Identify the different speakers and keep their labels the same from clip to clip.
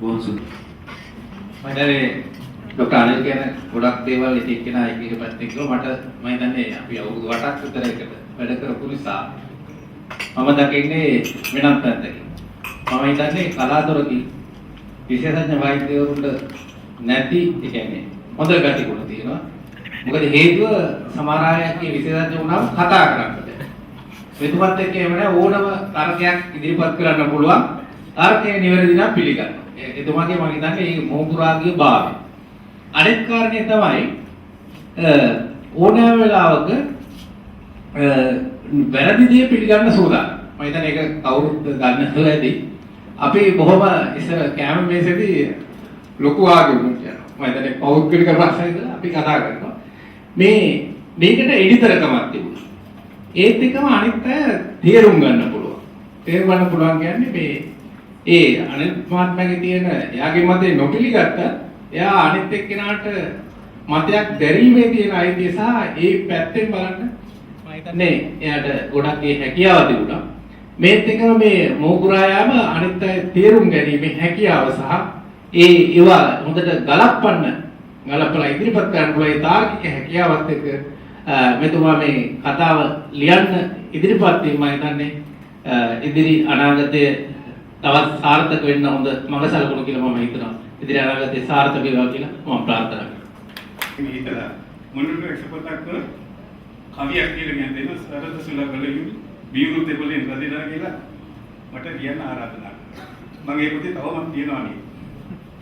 Speaker 1: බොහොම සුදුසු. මම හිතන්නේ ડોક્ટર අනිල් කියන ගොඩක් දේවල් එක එක්කෙනා එක එක පැත්තකින් කිව්වා මට මම හිතන්නේ අපි අවුරුදු 8ක් විතර එකට වැඩ කරපු නිසා මම දකින්නේ වෙනත් පැත්තකින්. මම හිතන්නේ කලාතුරකින් විශේෂඥ වෛද්‍යවරුන්ට නැති ඒ කියන්නේ හොඳ ගැටිගුණ තියෙනවා. මොකද හේතුව සමහර අයගේ විශේෂඥ වුණාම කතා කරන්න බැහැ. මෙතුමත් එක්ක එහෙම නැහැ ඕනම තර්කයක් ඉදිරිපත් කරන්න පුළුවන්. තර්කය නිවැරදි නම් පිළිගන්නවා. එතුමාගේ මම හිතන්නේ මේ මොහුපුරාගේ භාවය. අනෙක් කාරණේ තමයි ඕනෑම වෙලාවක වැරදි දේ පිළිගන්න සූදානම්. මම හිතන්නේ ඒක කවුරුත් ගන්නව ඇති. අපි බොහොම ඉස්සර කැම මේසෙදී ලොකු ආගමක් යනවා. මම හිතන්නේ පෞද්ගලික ප්‍රශ්නයක අපි කතා කරනවා. මේකට එඩිතරකමක් තිබුණා. ඒත් එකම අනිත් අය තේරුම් ගන්න පුළුවන්. තේරුම් ගන්න පුළුවන් කියන්නේ මේ අනිත් මහත්මයාගේ තියෙන එයාගේ මතේ නොපිළිගත්ත එයා අනිත් එක්කෙනාට මතයක් දැරීමේ තියෙන අයිතිය සහ ඒ පැත්තෙන් බලන්න මම හිතන්නේ එයාට ගොඩක් ඒ හැකියාව තිබුණා. මේත් එකම මේ මොහුපුරා යාම අනිත් අය තේරුම් ගැනීමේ හැකියාව සහ ඒවා හොඳට ගලපලා ඉදිරිපත් කරන්න පුළුවන් ඒ තාර්කික හැකියාවත් එක්ක මෙතුමා මේ කතාව ලියන්න ඉදිරිපත් වීම මම හිතන්නේ ඉදිරි අනාගතයේ තවත් සාර්ථක වෙන්න හොඳ මඟ සලකුණු කියලා මම හිතනවා. ඉදිරි අනාගතයේ සාර්ථක වේවා කියලා මම ප්‍රාර්ථනා කරනවා.
Speaker 2: මේ හිතලා මොනුට එක්සපොතක් කර කවියක් කියලා මම දෙන සරද සුලකලියු බියුරුත් දෙපලෙන් රදිනා කියලා මට කියන්න ආරාධනා කරනවා. මම ඒ පොතේ තවමත් තියනවා නේ.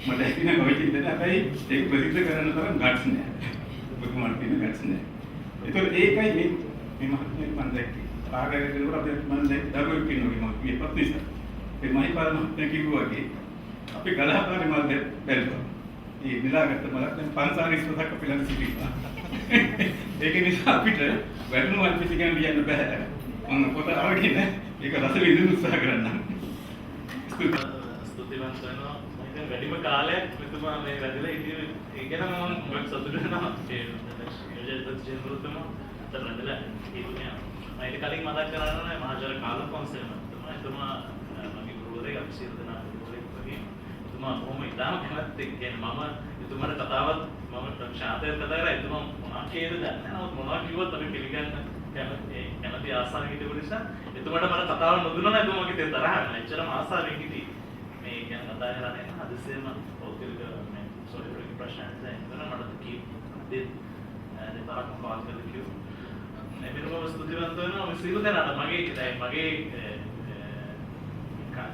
Speaker 2: මට හිතෙන කවි චින්තන හැබැයි ඒක ප්‍රසිද්ධ කරන්න තරම් ගට්ස් නැහැ. ඔබතුමාට තියෙන ගට්ස් නැහැ. ඒතකොට ඒකයි මේ මහත්මයා මම දැක්කේ. ආගයකට අපිට මම දැක්ක දරුවෙක් ඉන්නවා මේ පත්නිසා. ඒ මහිපාල මහත්මයා කිව්වා වගේ අපි ගලහපාරේ මල් බැලුවා. මේ නිලාගත්ත මලක් දැන් 540ක් අපි ළඟ සිටිනවා. ඒක නිසා අපිට වැටුණුවත් පිටිකන් ලියන්න බෑ. මම පොත අරගෙන ඒක රස විඳින්න උත්සාහ කරන්නම්.
Speaker 3: ස්තුතිවන්ත වෙනවා. මම වැඩිම කාලයක් මෙතුමා මේ වැඩිලා ඉතින් ඒ ගැන මම සතුටු වෙනවා. ඒ යෝජිත ජීවෘතම අතරදලා ඉන්නේ. මම ඒක කලින් මතක් කරගන්නවා මහාචාර්ය කාලෝ ෆොන්සේක මහත්මයා. එතුමා මගේ ගුරුවරයෙක් අපි සියලු දෙනා ගුරුවරයෙක් වගේ. එතුමා කොහොම ඉතාලම කැමැත්තෙන් කියන්නේ මම එතුමාට කතාවත් මම ශාන්තයෙන් කතා කරා එතුමා මොනවා කියද දන්නේ නැහැ. නමුත් මොනවා කිව්වත් අපි පිළිගන්න කැමති ආසාවෙන් හිටපු නිසා එතුමාට මට කතාව නොදුන්නා නම් එතුමාගේ තේ තරහ වෙනවා. එච්චරම ආසාවෙන් හිටියේ. මේ ගැන කතා කරන්නේ නැහැ. හදිස්සියෙම පෞද්ගලික මේ සොලිඩරි ප්‍රශ්න දැන් මට කී තරක් පාස් කරලා කිව්වා. මේ වෙනම ස්තුතිවන්ත වෙනවා මේ සියලු දෙනාට මගේ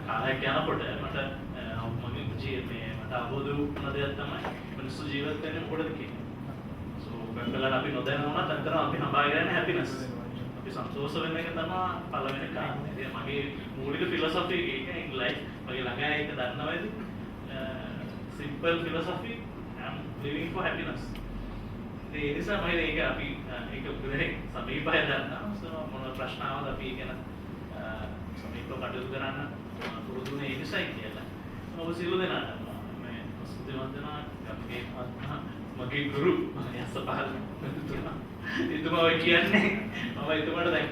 Speaker 3: කාලයක් යනකොට මට මගේ මේ මට අවබෝධ වුණ දෙයක් තමයි මිනිස්සු ජීවත් වෙන්නේ මොකටද කියන්නේ. බංගලට අපි නොදැනුණා අතන අපි හඹා ගන්න හැපිනස්. අපි සන්තෝෂ වෙන එක තමයි පළවෙනි කාරණේ. ඉතින් මගේ මූලික ෆිලොසොෆි එක in life මගේ ළඟ ඒක දන්නවද? simple philosophy I'm living for happiness. ඒ නිසා මම ඒක අපි ඒක උදේ සමීපය දන්නවා. මොන ප්‍රශ්න ආවද අපි කියන සමීපව කටයුතු කරන්න පුරුදුනේ ඒ නිසායි කියලා. ඔබ සියලු දෙනාට මේ ස්තුතිවන්තනා මගේ ගුරු යසපාල එතුමා කියන්නේ මම එතුමාට දැන්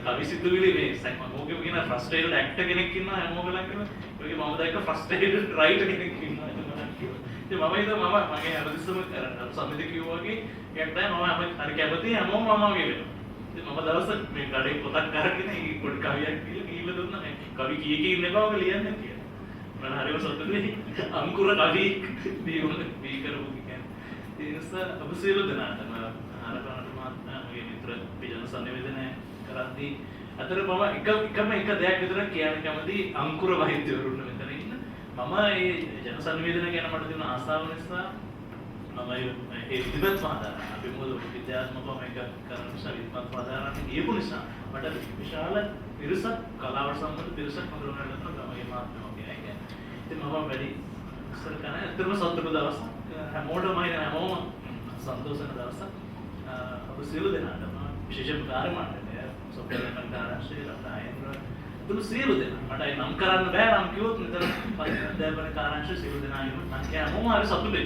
Speaker 3: කවි සිතුවිලි මේ මම ඕකේ කියන ෆ්‍රස්ට්‍රේටඩ් ඇක්ටර් කෙනෙක් ඉන්නවා හැමෝම ළඟම ඒකේ මම දැක්ක ෆ්‍රස්ට්‍රේටඩ් රයිටර් කෙනෙක් ඉන්නවා ඉතින් මම මගේ අරදිස්සම කරා සමිති කිව්වා වගේ ඒක තමයි මම හරි කැමති හැමෝම මම වගේ වෙනවා ඉතින් මම දවසක් මේ කඩේ පොතක් අරගෙන ඒ පොඩි කවියක් කියලා දුන්නා මේ කවි කීකේ ඉන්න බව ලියන්න කියලා මම හරිම සතුටුයි අංකුර කවි දී කරපු ඒ නිසා ඔබ සියලු දෙනාටම ආරාධනා මහත්මයා මගේ මිත්‍ර පිජන සංනිවේදනය කරද්දී අතර මම එක දෙයක් විතර කියන්න කැමති අංකුර වෛද්‍යවරුන් මෙතන ඉන්න මම මේ ජන සංනිවේදනය ගැන මට තියෙන ආසාව නිසා මම ඒ විද්වත් මහතාරණ අපි මොකද විද්‍යාත්මකව මේක කරන නිසා විද්වත් මහතාරණ ගියපු නිසා මට විශාල පිරිසක් කලාවට සම්බන්ධ පිරිසක් හඳුනගන්න ගමගේ මහත්මයා කියන්නේ ඉතින් මම වැඩි ඉස්සර කරන අතරම සතුටු දවසක් හැමෝටම හැමෝම සන්තෝෂ වෙන දවසක් ඔබ සියලු දෙනාටම විශේෂම කාර්ය මණ්ඩලය සොප්පරේමන් කාර්යශීල රායේන්ද්‍ර තුන් සියලු දෙනා මට නම් කරන්න බෑ නම් කිව්වොත් නිතර පරිදේවන කාර්යශීල සියලු දෙනා ඉන්න මම කිය හැමෝම හරි සතුටුයි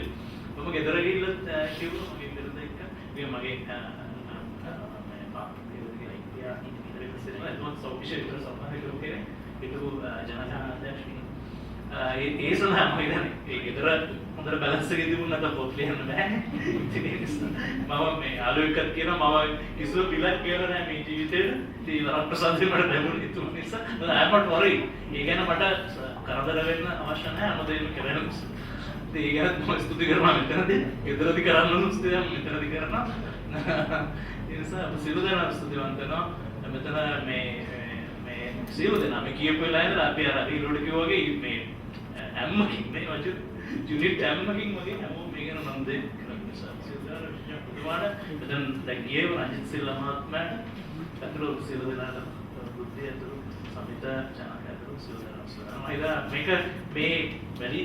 Speaker 3: මම ගෙදර ගිහිල්ලා කිව්වා මගේ ගෙදරට එක්ක මගේ මේ පාපේ ඉතියා ඉතින් ඉතින් සෝපිෂේ විතර සම්මාන කරෝකේ පිටු ජනතා අධ්‍යක්ෂ ඒ සඳහා මම හිතන්නේ ඒ ගෙදර හොඳට බැලන්ස් එකේ තිබුණ නැත්නම් පොත් ලියන්න බෑනේ. ඉතින් ඒ නිසා මම මේ ආලෝකයක් කියනවා මම කිසිම පිළක් කියලා නැහැ මේ ජීවිතේට. ඉතින් වරප්‍රසාද මට ලැබුණේ ඒ නිසා I'm not worried. ඒ ගැන මට කරදර වෙන්න අවශ්‍ය නැහැ. හැමදේම කරන්න නිසා. ඉතින් ඒ ගැන මම ස්තුති කරනවා මෙතනදී. ගෙදරදී කරන්න ඕන ස්තුතිය මෙතනදී කරනවා. ඒ නිසා අප සියලු දෙනා ස්තුතිවන්ත වෙනවා. මෙතන මේ සියලු දෙනා මේ කියපු වෙලාවේ ඉඳලා අපි අර ඊළොඩ කිව්වා වගේ මේ හැමකින් මේ වචන යුනිට් හැමකින් වගේ හැමෝම මේ ගැන නම් දෙන්න කියලා නිසා සියලු දෙනා විශ්වාස පුදුමාන මෙතන දැන් ගියේ රංජිත් සිල්ලා මහත්මයාට අතුරු සියලු දෙනාට බුද්ධිය අතුරු සමිත ජනක අතුරු සියලු දෙනා මේක මේ වැඩි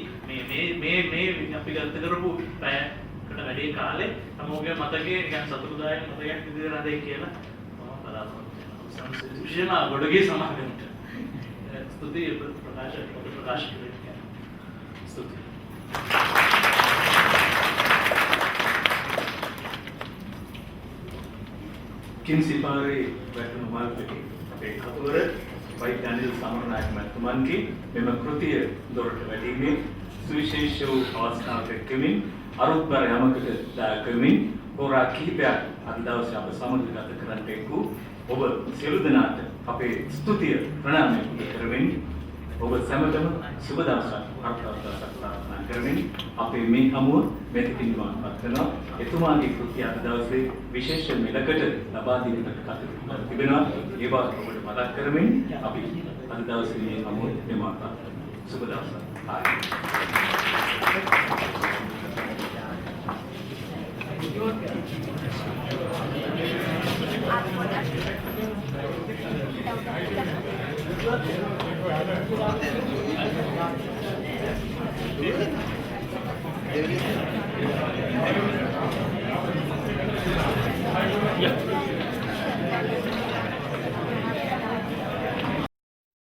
Speaker 3: මේ අපි ගත කරපු පැයකට වැඩි කාලේ හැමෝගේ මතකයේ නිකන් සතුටුදායක මතකයක් විදිහට රැඳේ කියලා මම බලාපොරොත්තු වෙනවා. විශේෂයෙන්ම ගොඩගේ සමාගමට ස්තුති ප්‍රකාශ කරනවා. ස්තුති.
Speaker 4: කින්සිපාරේ වැටුණු මාල්පිටි අපේ කතුවර වෛද්‍ය අනිල් සමරනායක මහත්මයාගේ මෙම කෘතිය දොරට වැඩීමේ සුවිශේෂ වූ අවස්ථාවක කෙමින් අරුත්බර යමකට දායකමින් හෝරා කිහිපයක් අද දවසේ අප සමග ගත කරන්නට එක්වූ ඔබ සියලු දෙනාට අපේ ස්තුතිය ප්‍රණාමය පුද කරමින් ඔබ සැමටම සුබ දවසක් ප්‍රාර්ථනා කරමින් අපේ මේ හමුව මෙතකින් ඉවත් කරනවා. එතුමාගේ කෘතිය අද දවසේ විශේෂ මෙලකට ලබා දීමට කටයුතු කර තිබෙනවා. ඒ බව ඔබට මතක් කරමින් අපි අද දවසේ මේ හමුව නිමා කරනවා. සුබ දවසක්.